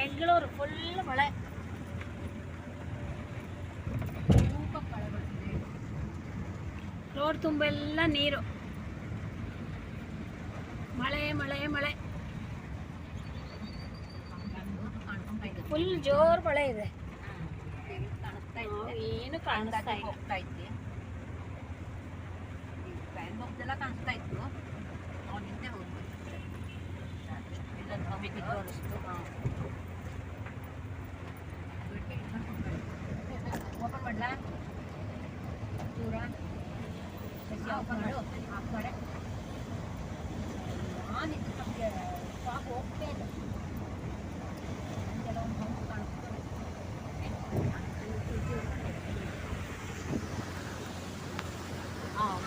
Bengaluru full ಮಳೆ. Road ತುಂಬೆಲ್ಲ ನೀರು, ಮಳೆ ಮಳೆ ಮಳೆ, ಫುಲ್ ಜೋರ್ ಮಳೆ ಇದೆ. ಏನು ಕಾಣಿಸ್ತಾ ಇಲ್ಲ. ಕಾಣಿಸ್ತಾ ಇತ್ತು. ಅವ್ನು ಹಿಂದೆ ಹೋಗ್ಬೇಕು ಓಪನ್ ಮಾಡಲ ದೂರ ಓಪನ್ ಮಾಡು. ಆ ಕಡೆ ನಾನು ಸ್ಟಾಪ್ ಹೋಗ್ತೇ ಇಲ್ಲ. ಕೆಲವೊಂದು ಹೌದು ಕಾಣಿಸ್ತು.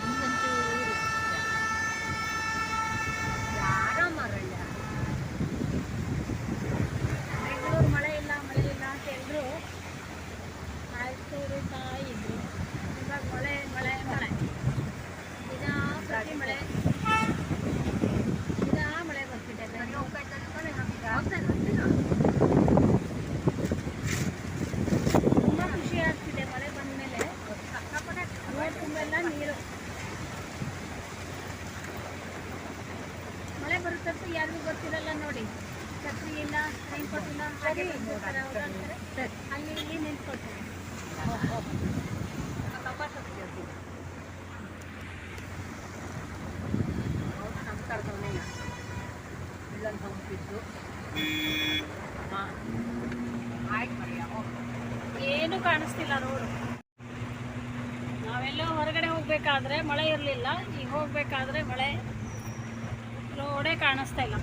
ಮುಂದಂತೂ ಯಾರ ಮರಲ್ಲ. ಬೆಂಗಳೂರು ಮಳೆ ಇಲ್ಲ ಮಳೆ ಇಲ್ಲ ಅಂತ ಎಲ್ಲರೂ ಕಾಯ್ತಾ ಇದ್ರು. ಇವಾಗ ಮಳೆ ಮಳೆ ಮಳೆ, ದಿನ ಪ್ರತಿ ಮಳೆ, ದಿನ ಮಳೆ ಬರ್ತಿದೆ. ತುಂಬ ಖುಷಿ ಆಗ್ತಿದೆ ಮಳೆ ಬಂದಮೇಲೆ. ರೋಡ್ ತುಂಬೆಲ್ಲ ನೀರು. ಮಳೆ ಬರುತ್ತಂತ ಯಾರಿಗೂ ಗೊತ್ತಿರಲ್ಲ ನೋಡಿ. ಛತ್ರಿ ಇಲ್ಲ, ರೈನ್ ಕೋಟ್ ಇಲ್ಲ, ಹಾಗೆ ಬಂದ್ಬಿಡ್ತಾರೆ, ಓಡಾಡ್ತಾರೆ, ಅಲ್ಲಿ ಇಲ್ಲಿ ನಿಂತ್ಕೊಳ್ತಾರೆ. ಸಂಸ್ಕಾರದವನೇ ಇಲ್ಲೊಂದು ಹೋಗ್ತಿದ್ದು. ಆಯ್ತು ಮರಿಯ, ಏನು ಕಾಣಿಸ್ತಿಲ್ಲ ರೋಡು. ನಾವೆಲ್ಲೋ ಹೊರಗಡೆ ಹೋಗ್ಬೇಕಾದ್ರೆ ಮಳೆ ಇರಲಿಲ್ಲ, ಈಗ ಹೋಗ್ಬೇಕಾದ್ರೆ ಮಳೆ, ರೋಡೇ ಕಾಣಿಸ್ತಾ ಇಲ್ಲ.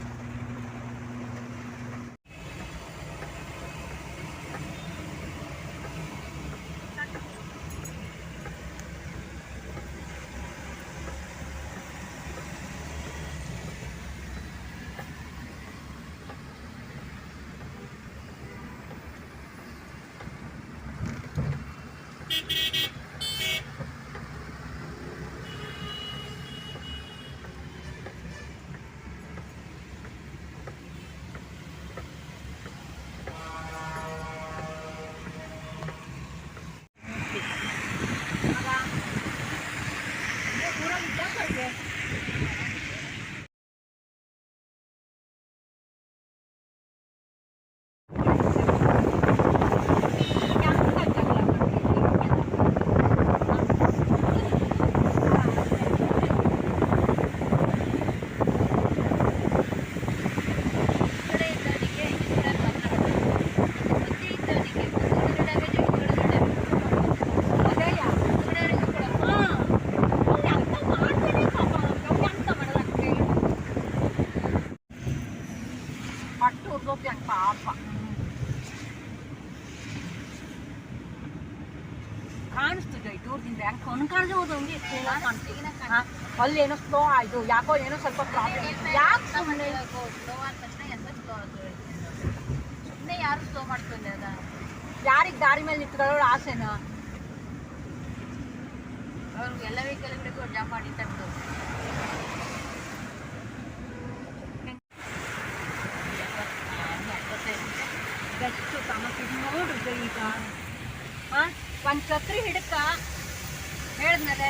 ಕಾಣಿಸ್ತಿದೆ ದೂರದಿಂದ. ಯಾಕೆ ಅನ್ಕಾಣದೆ ಹೋದ ಹಂಗೆ ಅಲ್ಲಿ ಏನೋ ಸ್ಲೋ ಆಯಿತು, ಯಾಕೋ ಏನೋ ಸ್ವಲ್ಪ ಪ್ರಾಬ್ಲಮ್. ಯಾಕೆ ಸುಮ್ಮನೆ ಸ್ಲೋ ಆದ ತಕ್ಷಣ ಎಂತ ಸ್ಲೋ ಸುಮ್ಮನೆ ಯಾರು ಸ್ಲೋ ಮಾಡ್ಕೊಂಡೆ ಅದ? ಯಾರಿಗೆ ದಾರಿ ಮೇಲೆ ನಿಂತ್ಕೊಳ್ಳೋ ಆಸೆನ? ಅವ್ರಿಗೆ ಎಲ್ಲ ವೆಹಿಕಲ್ಗಳಿಗೂ ಜಾಮ್ ಮಾಡಿ ತಟ್ಟು. ಎಷ್ಟು ಸಮಸ್ಯೆ ನೋಡ್ರಿ ಈಗ. ಒಂದು ಛತ್ರಿ ಹಿಡ್ಕ ಹೇಳಿದ್ಮೇಲೆ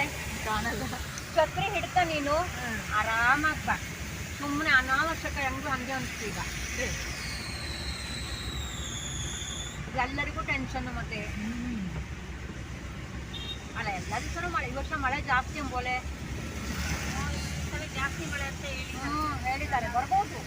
ಛತ್ರಿ ಹಿಡ್ಕ ನೀನು ಆರಾಮಾಗಿ ಬಾ. ಸುಮ್ಮನೆ ಅನಾವಶ್ಯಕ ಹೆಂಗೂ ಹಂಗೆ ಅನಿಸ್ತು ಈಗ. ಎಲ್ಲರಿಗೂ ಟೆನ್ಷನ್ನು ಮತ್ತೆ. ಅಲ್ಲ ಎಲ್ಲ ದಿವಸನೂ ಮಳೆ, ಈ ವರ್ಷ ಮಳೆ ಜಾಸ್ತಿ ಎಂಬೋಲೆ. ಜಾಸ್ತಿ ಮಳೆ ಅಂತ ಹೇಳಿ ಹೇಳಿದ್ದಾರೆ, ಬರ್ಬೋದು.